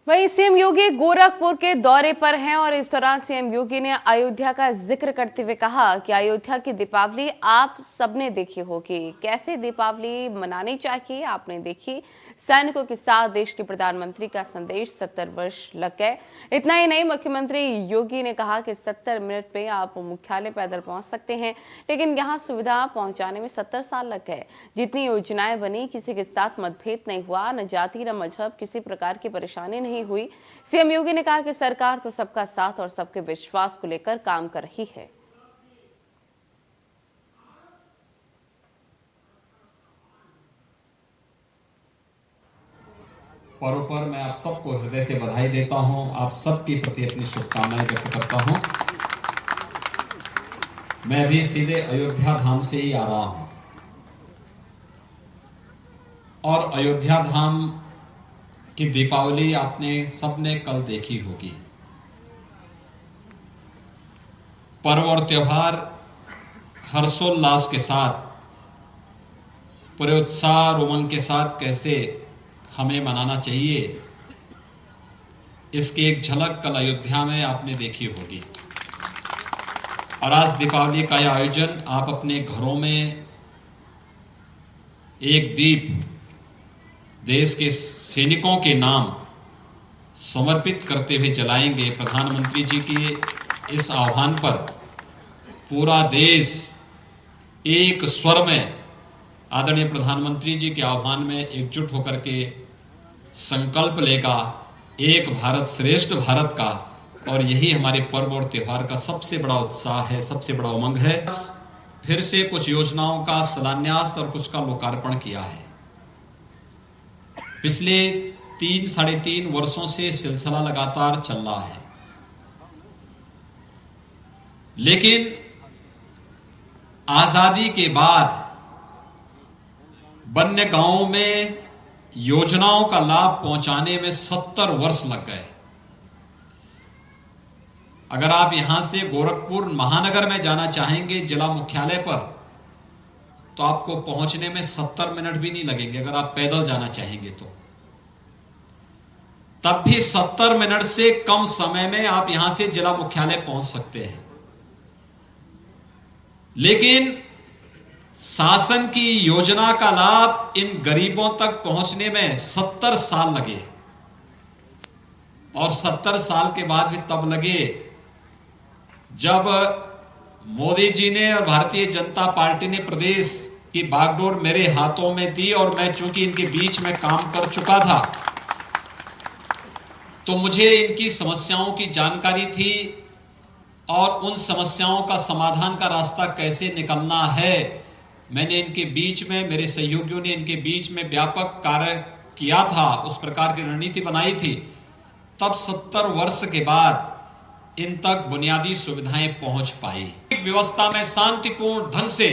वहीं सीएम योगी गोरखपुर के दौरे पर हैं और इस दौरान सीएम योगी ने अयोध्या का जिक्र करते हुए कहा कि अयोध्या की दीपावली आप सबने देखी होगी। कैसे दीपावली मनानी चाहिए आपने देखी। सैनिकों के साथ देश के प्रधानमंत्री का संदेश 70 वर्ष लग गए। इतना ही नहीं, मुख्यमंत्री योगी ने कहा कि 70 मिनट में आप मुख्यालय पैदल पहुंच सकते हैं, लेकिन यहां सुविधा पहुंचाने में 70 साल लग गए। जितनी योजनाएं बनी, किसी के साथ मतभेद नहीं हुआ, न जाति न मजहब, किसी प्रकार की परेशानी नहीं हुई। सीएम योगी ने कहा कि सरकार तो सबका साथ और सबके विश्वास को लेकर काम कर रही है। पर्व पर मैं आप सबको हृदय से बधाई देता हूं, आप सबके प्रति अपनी शुभकामनाएं व्यक्त करता हूं। मैं भी सीधे अयोध्या धाम से ही आ रहा हूं और अयोध्या धाम की दीपावली आपने सबने कल देखी होगी। पर्व और त्योहार हर्षोल्लास के साथ, पूरे उत्साह और उमंग के साथ कैसे हमें मनाना चाहिए, इसकी एक झलक कल अयोध्या में आपने देखी होगी। और आज दीपावली का यह आयोजन आप अपने घरों में एक दीप देश के सैनिकों के नाम समर्पित करते हुए जलाएंगे। प्रधानमंत्री जी के इस आह्वान पर पूरा देश एक स्वर में आदरणीय प्रधानमंत्री जी के आह्वान में एकजुट होकर के संकल्प लेगा एक भारत श्रेष्ठ भारत का। और यही हमारे पर्व और त्योहार का सबसे बड़ा उत्साह है, सबसे बड़ा उमंग है। फिर से कुछ योजनाओं का शिलान्यास और कुछ का लोकार्पण किया है। पिछले 3-3.5 वर्षों से सिलसिला लगातार चल रहा है, लेकिन आजादी के बाद वन्य गांवों में योजनाओं का लाभ पहुंचाने में 70 वर्ष लग गए। अगर आप यहां से गोरखपुर महानगर में जाना चाहेंगे जिला मुख्यालय पर, तो आपको पहुंचने में 70 मिनट भी नहीं लगेंगे। अगर आप पैदल जाना चाहेंगे तो तब भी 70 मिनट से कम समय में आप यहां से जिला मुख्यालय पहुंच सकते हैं। लेकिन शासन की योजना का लाभ इन गरीबों तक पहुंचने में 70 साल लगे। और 70 साल के बाद भी तब लगे जब मोदी जी ने और भारतीय जनता पार्टी ने प्रदेश की बागडोर मेरे हाथों में दी। और मैं चूंकि इनके बीच में काम कर चुका था, तो मुझे इनकी समस्याओं की जानकारी थी और उन समस्याओं का समाधान का रास्ता कैसे निकलना है। मैंने इनके बीच में, मेरे सहयोगियों ने इनके बीच में व्यापक कार्य किया था, उस प्रकार की रणनीति बनाई थी। तब 70 वर्ष के बाद इन तक बुनियादी सुविधाएं पहुंच पाई। एक व्यवस्था में शांतिपूर्ण ढंग से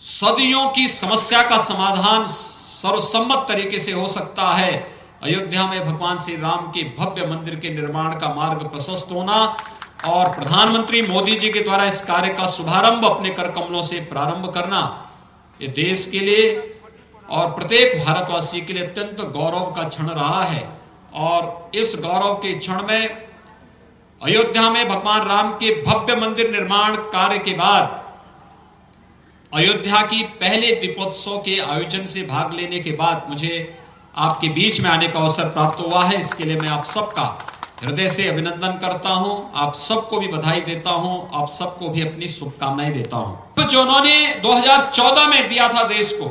सदियों की समस्या का समाधान सर्वसम्मत तरीके से हो सकता है। अयोध्या में भगवान श्री राम के भव्य मंदिर के निर्माण का मार्ग प्रशस्त होना और प्रधानमंत्री मोदी जी के द्वारा इस कार्य का शुभारंभ अपने कर कमलों से प्रारंभ करना, ये देश के लिए और प्रत्येक भारतवासी के लिए अत्यंत गौरव का क्षण रहा है। और इस गौरव के क्षण में अयोध्या में भगवान राम के भव्य मंदिर निर्माण कार्य के बाद अयोध्या की पहले दीपोत्सव के आयोजन से भाग लेने के बाद मुझे आपके बीच में आने का अवसर प्राप्त हुआ है। इसके लिए मैं आप सबका हृदय से अभिनंदन करता हूं, आप सबको भी बधाई देता हूं, आप सबको भी अपनी शुभकामनाएं देता हूं। तो जो उन्होंने 2014 में दिया था देश को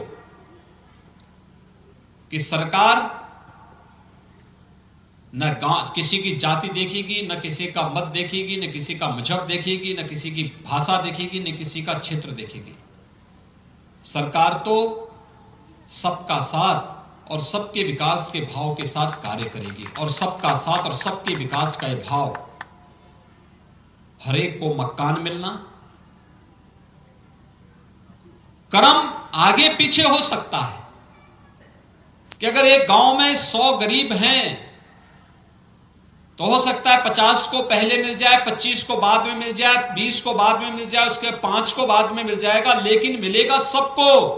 कि सरकार न किसी की जाति देखेगी, न किसी का मत देखेगी, न किसी का मजहब देखेगी, न किसी की भाषा देखेगी, न किसी का क्षेत्र देखेगी। सरकार तो सबका साथ और सबके विकास के भाव के साथ कार्य करेगी। और सबका साथ और सबके विकास का यह भाव, हरेक को मकान मिलना, कर्म आगे पीछे हो सकता है कि अगर एक गांव में 100 गरीब हैं तो हो सकता है 50 को पहले मिल जाए, 25 को बाद में मिल जाए, 20 को बाद में मिल जाए, उसके 5 को बाद में मिल जाएगा, लेकिन मिलेगा सबको।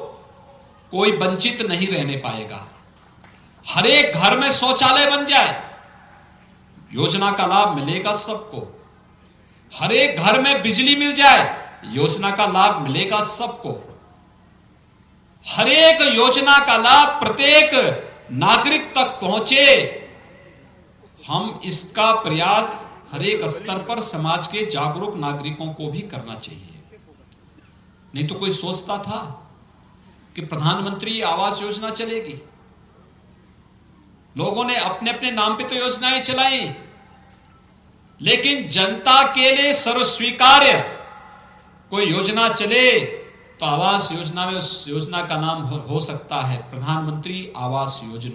कोई वंचित नहीं रहने पाएगा। हर एक घर में शौचालय बन जाए, योजना का लाभ मिलेगा सबको। हर एक घर में बिजली मिल जाए, योजना का लाभ मिलेगा सबको। हर एक योजना का लाभ प्रत्येक नागरिक तक पहुंचे, हम इसका प्रयास हर एक स्तर पर समाज के जागरूक नागरिकों को भी करना चाहिए। नहीं तो कोई सोचता था कि प्रधानमंत्री आवास योजना चलेगी, लोगों ने अपने अपने नाम पे तो योजनाएं चलाई, लेकिन जनता के लिए सर्वस्वीकार्य कोई योजना चले तो आवास योजना में उस योजना का नाम हो सकता है प्रधानमंत्री आवास योजना।